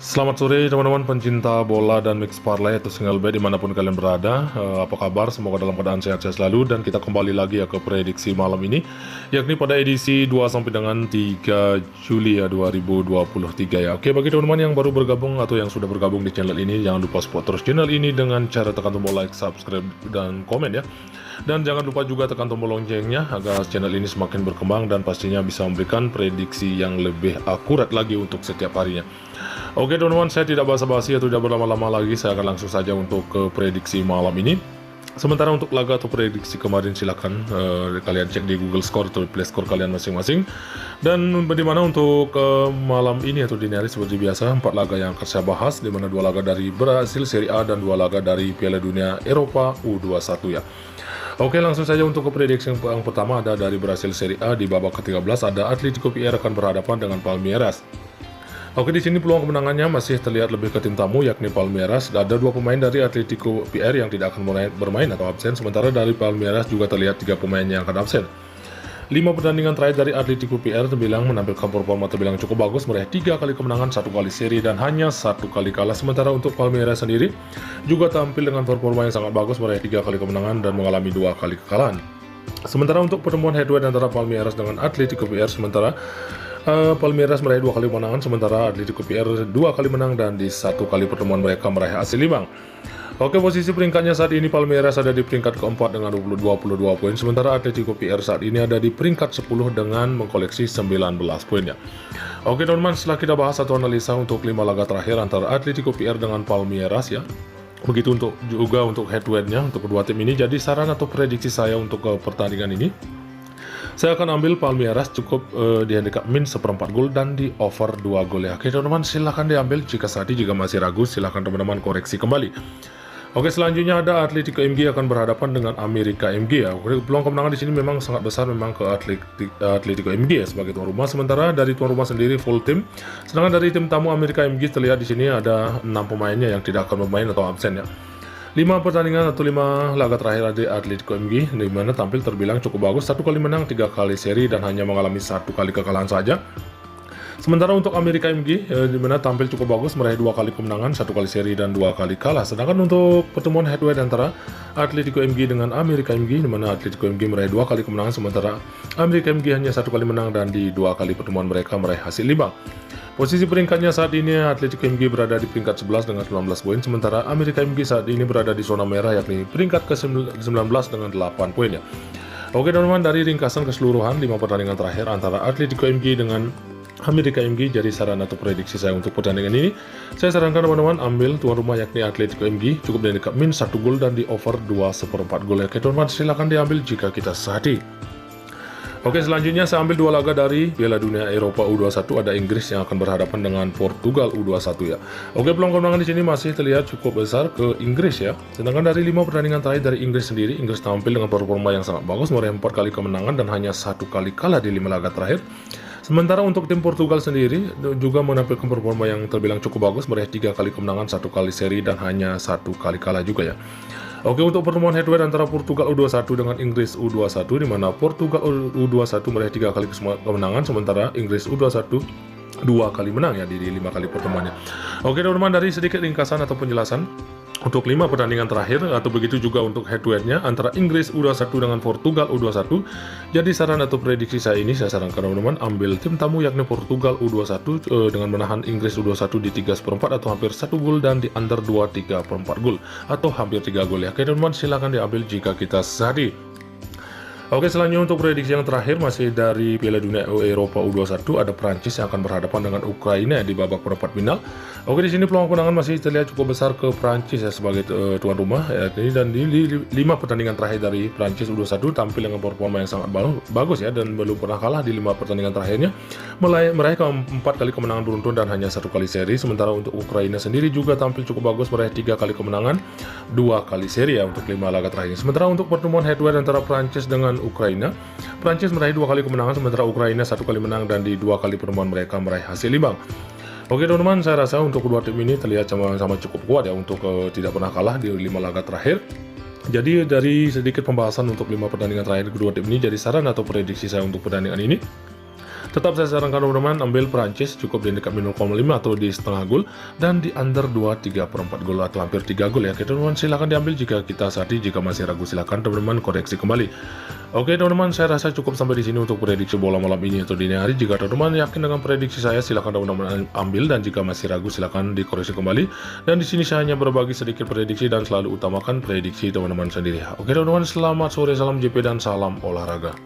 Selamat sore teman-teman pencinta bola dan mix parlay atau single bet dimanapun kalian berada. Apa kabar? Semoga dalam keadaan sehat-sehat selalu. Dan kita kembali lagi ya ke prediksi malam ini, yakni pada edisi 2 sampai dengan 3 Juli ya 2023 ya. Oke, bagi teman-teman yang baru bergabung atau yang sudah bergabung di channel ini, jangan lupa support terus channel ini dengan cara tekan tombol like, subscribe, dan komen ya. Dan jangan lupa juga tekan tombol loncengnya agar channel ini semakin berkembang dan pastinya bisa memberikan prediksi yang lebih akurat lagi untuk setiap harinya. Oke teman-teman, saya tidak basa-basi atau tidak berlama-lama lagi, saya akan langsung saja untuk ke prediksi malam ini. Sementara untuk laga atau prediksi kemarin silakan kalian cek di Google Score atau Play Store kalian masing-masing. Dan bagaimana untuk malam ini atau dini hari seperti biasa, 4 laga yang akan saya bahas, di mana 2 laga dari Brasil Serie A dan 2 laga dari Piala Dunia Eropa U21 ya. Oke, langsung saja untuk ke prediksi yang pertama ada dari Brasil Serie A. Di babak ke-13 ada Atletico PR akan berhadapan dengan Palmeiras. Oke, di sini peluang kemenangannya masih terlihat lebih ke tim tamu, yakni Palmeiras. Ada 2 pemain dari Atletico PR yang tidak akan bermain atau absen, sementara dari Palmeiras juga terlihat 3 pemain yang akan absen. 5 pertandingan terakhir dari Atletico PR terbilang menampilkan performa terbilang cukup bagus, meraih 3 kali kemenangan, 1 kali seri, dan hanya 1 kali kalah. Sementara untuk Palmeiras sendiri juga tampil dengan performa yang sangat bagus, meraih 3 kali kemenangan dan mengalami 2 kali kekalahan. Sementara untuk pertemuan head-to-head antara Palmeiras dengan Atletico PR, Palmeiras meraih 2 kali kemenangan, sementara Atletico PR 2 kali menang dan di 1 kali pertemuan mereka meraih hasil imbang. Oke, posisi peringkatnya saat ini Palmeiras ada di peringkat keempat dengan 22 poin, sementara Atletico PR saat ini ada di peringkat 10 dengan mengkoleksi 19 poin ya. Oke teman-teman, setelah kita bahas atau analisa untuk 5 laga terakhir antara Atletico PR dengan Palmeiras ya, begitu juga untuk head-to-headnya untuk kedua tim ini, jadi saran atau prediksi saya untuk pertandingan ini, saya akan ambil Palmeiras cukup di handicap min 1/4 gol dan di over 2 gol ya. Oke teman-teman, silahkan diambil. Jika saat ini jika masih ragu, silahkan teman-teman koreksi kembali. Oke, selanjutnya ada Atletico MG akan berhadapan dengan Amerika MG ya. Peluang kemenangan di sini memang sangat besar memang ke Atletico MG ya sebagai tuan rumah. Sementara dari tuan rumah sendiri full tim. Sedangkan dari tim tamu Amerika MG terlihat di sini ada 6 pemainnya yang tidak akan bermain atau absen ya. 5 pertandingan atau 5 laga terakhir dari Atletico MG di mana tampil terbilang cukup bagus, 1 kali menang, 3 kali seri, dan hanya mengalami 1 kali kekalahan saja. Sementara untuk Amerika MG di mana tampil cukup bagus, meraih 2 kali kemenangan, 1 kali seri, dan 2 kali kalah. Sedangkan untuk pertemuan head-to-head antara Atletico MG dengan Amerika MG di mana Atletico MG meraih 2 kali kemenangan, sementara Amerika MG hanya 1 kali menang dan di 2 kali pertemuan mereka meraih hasil imbang. Posisi peringkatnya saat ini Atletico MG berada di peringkat 11 dengan 19 poin, sementara Amerika MG saat ini berada di zona merah yakni peringkat ke-19 dengan 8 poin ya. Oke teman-teman, dari ringkasan keseluruhan 5 pertandingan terakhir antara Atletico MG dengan Amerika MG, jadi saran atau prediksi saya untuk pertandingan ini, saya sarankan teman-teman ambil tuan rumah yakni Atletico MG cukup di handicap min 1 gol dan di over 2/4 gol ya. Oke teman-teman, silakan diambil jika kita sehati. Oke, selanjutnya saya ambil 2 laga dari Piala Dunia Eropa U21. Ada Inggris yang akan berhadapan dengan Portugal U21 ya. Oke, peluang kemenangan di sini masih terlihat cukup besar ke Inggris ya. Sedangkan dari 5 pertandingan terakhir dari Inggris sendiri, Inggris tampil dengan performa yang sangat bagus, meraih 4 kali kemenangan dan hanya 1 kali kalah di 5 laga terakhir. Sementara untuk tim Portugal sendiri juga menampilkan performa yang terbilang cukup bagus, meraih 3 kali kemenangan, 1 kali seri, dan hanya 1 kali kalah juga ya. Oke, untuk pertemuan head-to-head antara Portugal U21 dengan Inggris U21 di mana Portugal U21 meraih 3 kali kemenangan, sementara Inggris U21 2 kali menang ya di 5 kali pertemuannya. Oke teman-teman, dari sedikit ringkasan atau penjelasan untuk 5 pertandingan terakhir atau begitu juga untuk head-to-headnya antara Inggris U21 dengan Portugal U21. Jadi saran atau prediksi saya ini, saya sarankan teman-teman ambil tim tamu yakni Portugal U21 dengan menahan Inggris U21 di 3/4 atau hampir 1 gol dan di under 2/3/4 gol atau hampir 3 gol ya. Oke teman-teman, silakan diambil jika kita sehati. Oke, selanjutnya untuk prediksi yang terakhir masih dari Piala Dunia Eropa U21, ada Prancis yang akan berhadapan dengan Ukraina di babak perempat final. Oke, di sini peluang kemenangan masih terlihat cukup besar ke Prancis ya sebagai tuan rumah ya, dan di 5 pertandingan terakhir dari Prancis U21 tampil dengan performa yang sangat bagus ya dan belum pernah kalah di 5 pertandingan terakhirnya, meraih 4 kali kemenangan beruntun dan hanya 1 kali seri. Sementara untuk Ukraina sendiri juga tampil cukup bagus, meraih 3 kali kemenangan, 2 kali seri ya untuk 5 laga terakhir. Sementara untuk pertemuan head-to-head antara Prancis dengan Ukraina, Prancis meraih 2 kali kemenangan, sementara Ukraina 1 kali menang dan di 2 kali pertemuan mereka meraih hasil imbang. Oke teman-teman, saya rasa untuk kedua tim ini terlihat sama-sama cukup kuat ya untuk tidak pernah kalah di 5 laga terakhir. Jadi dari sedikit pembahasan untuk 5 pertandingan terakhir kedua tim ini, jadi saran atau prediksi saya untuk pertandingan ini, Tetap saya sarankan teman-teman ambil Prancis cukup di dekat 0,5 atau di setengah gol, dan di under 2,3/4 gol atau hampir 3 gol ya. Oke teman-teman, silahkan diambil jika kita sadi, jika masih ragu silahkan teman-teman koreksi kembali. Oke teman-teman, saya rasa cukup sampai di sini untuk prediksi bola malam ini atau dini hari. Jika teman-teman yakin dengan prediksi saya, silahkan teman-teman ambil, dan jika masih ragu silahkan dikoreksi kembali. Dan di sini saya hanya berbagi sedikit prediksi dan selalu utamakan prediksi teman-teman sendiri. Oke teman-teman, selamat sore, salam JP dan salam olahraga.